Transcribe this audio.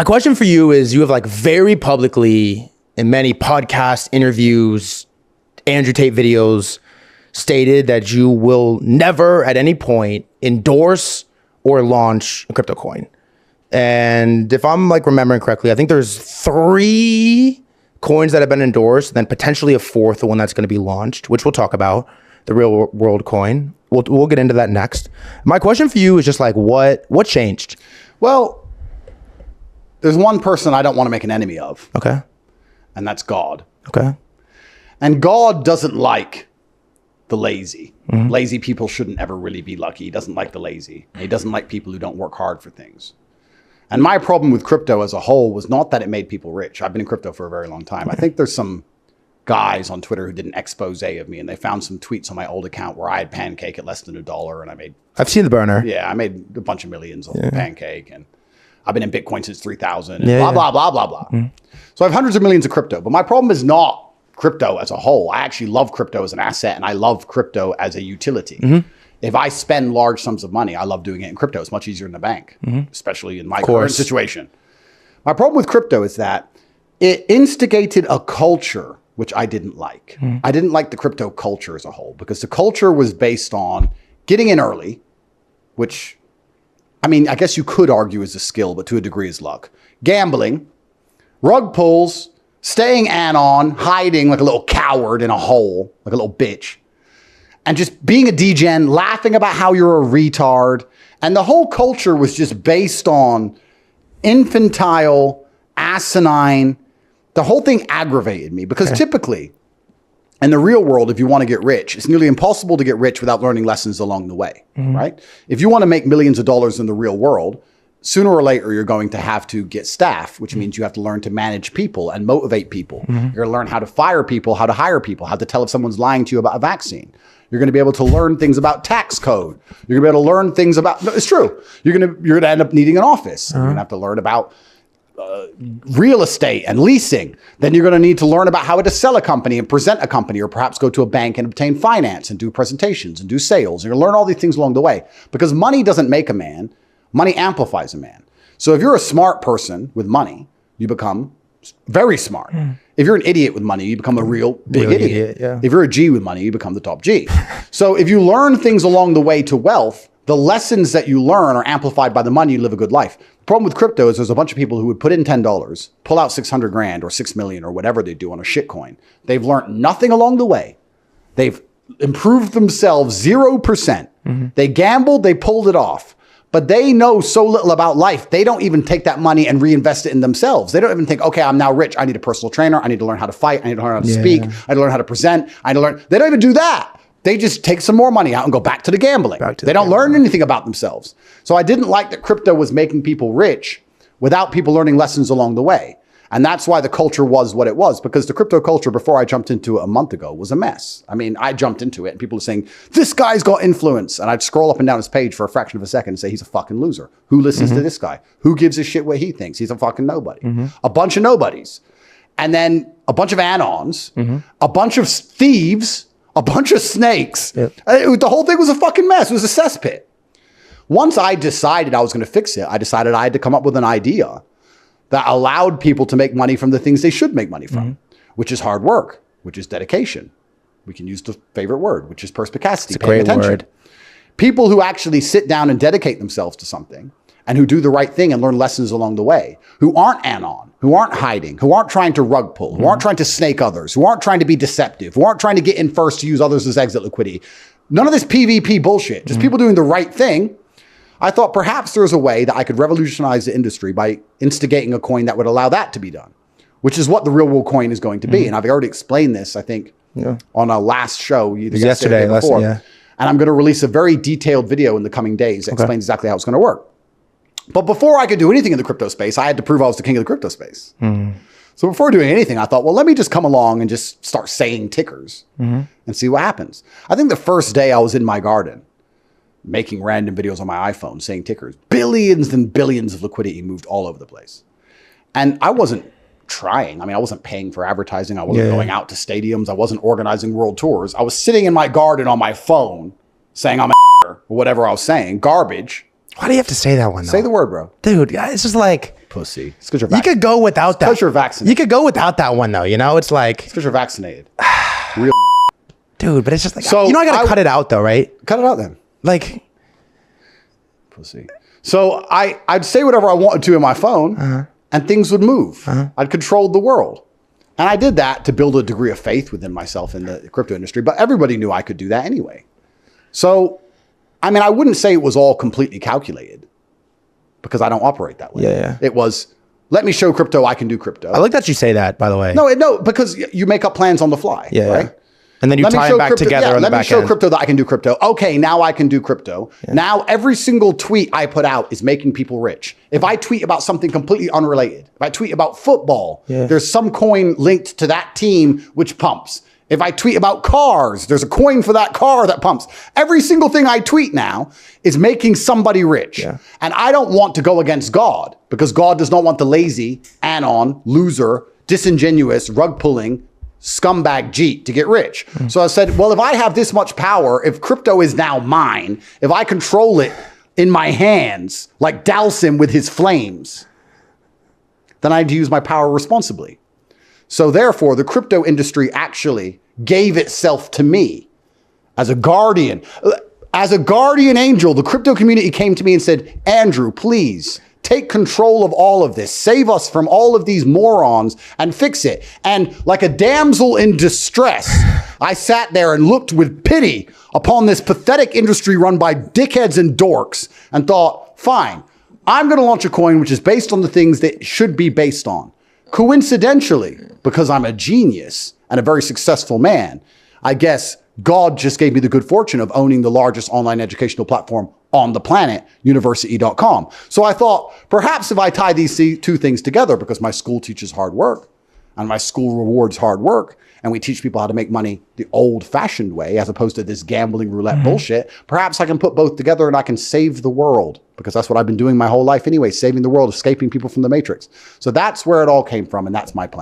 My question for you is, you have like very publicly in many podcast interviews, Andrew Tate videos, stated that you will never at any point endorse or launch a crypto coin. And if I'm like remembering correctly, I think there's 3 coins that have been endorsed, and then potentially a 4th, the one that's going to be launched, which we'll talk about, the real world coin. We'll get into that next. My question for you is just like, what changed? Well, there's one person I don't want to make an enemy of. Okay. And that's God. Okay. And God doesn't like the lazy. Lazy people shouldn't ever really be lucky. He doesn't like the lazy. He doesn't like people who don't work hard for things. And my problem with crypto as a whole was not that it made people rich. I've been in crypto for a very long time. I think there's some guys on Twitter who did an expose of me, and they found some tweets on my old account where I had Pancake at less than $1, and I made... I've seen the burner. Yeah, I made a bunch of millions on Pancake, and I've been in Bitcoin since 3000, and blah, blah, blah, blah. So I have hundreds of millions of crypto, but my problem is not crypto as a whole. I actually love crypto as an asset, and I love crypto as a utility. If I spend large sums of money, I love doing it in crypto. It's much easier in the bank, especially in my current situation. My problem with crypto is that it instigated a culture which I didn't like. I didn't like the crypto culture as a whole, because the culture was based on getting in early, which, I mean, I guess you could argue is a skill, but to a degree is luck. Gambling, rug pulls, staying anon, hiding like a little coward in a hole, like a little bitch, and just being a degen, laughing about how you're a retard. And the whole culture was just based on infantile, asinine. The whole thing aggravated me, because typically in the real world, if you want to get rich, it's nearly impossible to get rich without learning lessons along the way, right? If you want to make millions of dollars in the real world, sooner or later, you're going to have to get staff, which means you have to learn to manage people and motivate people. You're going to learn how to fire people, how to hire people, how to tell if someone's lying to you about a vaccine. You're going to be able to learn things about tax code. You're going to be able to learn things about, no, it's true. You're going to end up needing an office. You're going to have to learn about real estate and leasing. Then you're going to need to learn about how to sell a company and present a company, or perhaps go to a bank and obtain finance and do presentations and do sales. You're going to learn all these things along the way, because money doesn't make a man. Money amplifies a man. So if you're a smart person with money, you become very smart. If you're an idiot with money, you become a real big idiot. If you're a G with money, you become the top G. So if you learn things along the way to wealth, the lessons that you learn are amplified by the money. You live a good life. The problem with crypto is there's a bunch of people who would put in $10, pull out 600 grand or 6 million or whatever they do on a shit coin. They've learned nothing along the way. They've improved themselves 0%. They gambled, they pulled it off. But they know so little about life, they don't even take that money and reinvest it in themselves. They don't even think, okay, I'm now rich. I need a personal trainer. I need to learn how to fight. I need to learn how to speak. I need to learn how to present. I need to learn. They don't even do that. They just take some more money out and go back to the gambling. They don't learn anything about themselves. So I didn't like that crypto was making people rich without people learning lessons along the way. And that's why the culture was what it was, because the crypto culture before I jumped into it a month ago was a mess. I mean, I jumped into it and people were saying, this guy's got influence. And I'd scroll up and down his page for a fraction of a second and say, he's a fucking loser. Who listens to this guy? Who gives a shit what he thinks? He's a fucking nobody. A bunch of nobodies. And then a bunch of anons, a bunch of thieves, a bunch of snakes. The whole thing was a fucking mess. It was a cesspit. Once I decided I was going to fix it, I decided I had to come up with an idea that allowed people to make money from the things they should make money from, which is hard work, which is dedication. We can use the favorite word, which is perspicacity, paying attention. Word. People who actually sit down and dedicate themselves to something, and who do the right thing and learn lessons along the way, who aren't anon, who aren't hiding, who aren't trying to rug pull, who aren't trying to snake others, who aren't trying to be deceptive, who aren't trying to get in first to use others as exit liquidity. None of this PvP bullshit, just people doing the right thing. I thought perhaps there's a way that I could revolutionize the industry by instigating a coin that would allow that to be done, which is what the real world coin is going to be. And I've already explained this, I think, on a last show, either yesterday or before. And I'm going to release a very detailed video in the coming days that explains exactly how it's going to work. But before I could do anything in the crypto space, I had to prove I was the king of the crypto space. So before doing anything, I thought, well, let me just come along and just start saying tickers and see what happens. I think the first day I was in my garden, making random videos on my iPhone, saying tickers, billions and billions of liquidity moved all over the place. And I wasn't trying. I mean, I wasn't paying for advertising. I wasn't going out to stadiums. I wasn't organizing world tours. I was sitting in my garden on my phone saying I'm or whatever I was saying, garbage. Why do you have to say that one, though? Say the word, bro. Dude, it's just like... Pussy. It's because you're You could go without that. because you're vaccinated. You could go without that one though. You know, it's like, Because you're vaccinated. Real. dude, but it's just like, So you know, I gotta cut it out though, right? Cut it out then. Like, Pussy. So I'd say whatever I wanted to in my phone and things would move. I'd controlled the world. And I did that to build a degree of faith within myself in the crypto industry. But everybody knew I could do that anyway. So, I mean, I wouldn't say it was all completely calculated because I don't operate that way. Yeah. It was, let me show crypto, I can do crypto. I like that you say that, by the way. No, because you make up plans on the fly, right? And then you tie them back crypto, together on the back end. Let me show crypto that I can do crypto. Okay, now I can do crypto. Yeah. Now every single tweet I put out is making people rich. If I tweet about something completely unrelated, if I tweet about football, there's some coin linked to that team which pumps. If I tweet about cars, there's a coin for that car that pumps. Every single thing I tweet now is making somebody rich. Yeah. And I don't want to go against God because God does not want the lazy, anon, loser, disingenuous, rug-pulling, scumbag Jeet to get rich. So I said, well, if I have this much power, if crypto is now mine, if I control it in my hands, like Dalsim with his flames, then I'd use my power responsibly. So therefore, the crypto industry actually gave itself to me as a guardian. As a guardian angel, the crypto community came to me and said, Andrew, please take control of all of this. Save us from all of these morons and fix it. And like a damsel in distress, I sat there and looked with pity upon this pathetic industry run by dickheads and dorks and thought, fine, I'm going to launch a coin which is based on the things that it should be based on. Coincidentally, because I'm a genius and a very successful man, I guess God just gave me the good fortune of owning the largest online educational platform on the planet, university.com. So I thought, perhaps if I tie these two things together, because my school teaches hard work and my school rewards hard work, and we teach people how to make money the old-fashioned way as opposed to this gambling roulette bullshit, perhaps I can put both together and I can save the world, because that's what I've been doing my whole life anyway, saving the world, escaping people from the matrix. So that's where it all came from, and that's my plan.